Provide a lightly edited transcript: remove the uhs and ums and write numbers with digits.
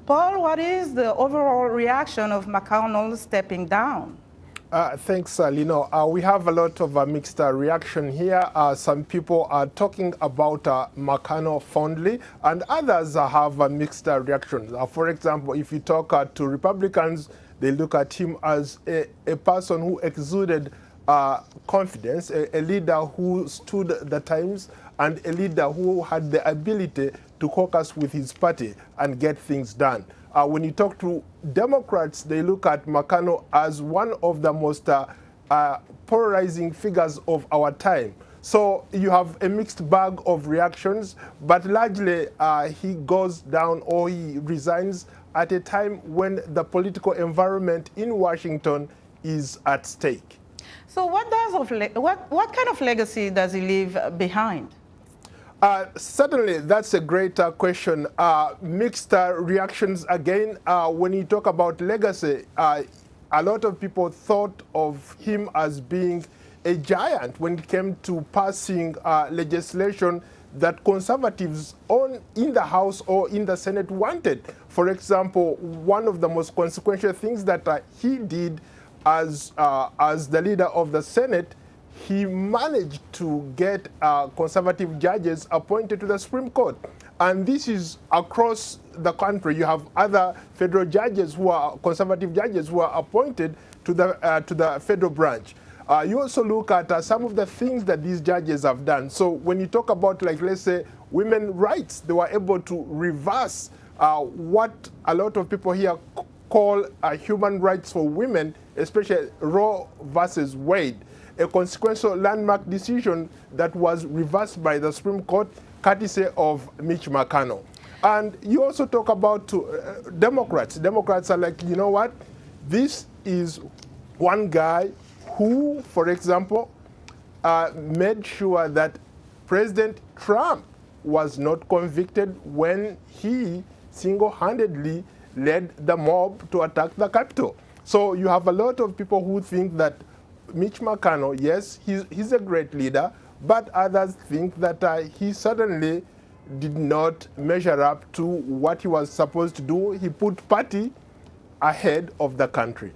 Paul, what is the overall reaction of McConnell stepping down? Thanks, Linord. We have a lot of mixed reaction here. Some people are talking about McConnell fondly, and others have mixed reactions. For example, if you talk to Republicans, they look at him as a person who exuded confidence, a leader who stood the times, and a leader who had the ability to caucus with his party and get things done. When you talk to Democrats, they look at McConnell as one of the most polarizing figures of our time. So you have a mixed bag of reactions, but largely he goes down or he resigns at a time when the political environment in Washington is at stake. So what kind of legacy does he leave behind? Certainly, that's a great question. Mixed reactions again. When you talk about legacy, a lot of people thought of him as being a giant when it came to passing legislation that conservatives in the House or in the Senate wanted. For example, one of the most consequential things that he did as the leader of the Senate, he managed to get conservative judges appointed to the Supreme Court. And this is across the country. You have other federal judges who are conservative judges who are appointed to the federal branch. You also look at some of the things that these judges have done. So when you talk about, like, let's say, women's rights, they were able to reverse what a lot of people here call human rights for women, especially Roe versus Wade, a consequential landmark decision that was reversed by the Supreme Court, courtesy of Mitch McConnell. And you also talk about Democrats. Democrats are like, you know what? This is one guy who, for example, made sure that President Trump was not convicted when he single-handedly led the mob to attack the Capitol. So you have a lot of people who think that Mitch McConnell, yes, he's a great leader, but others think that he certainly did not measure up to what he was supposed to do. He put party ahead of the country.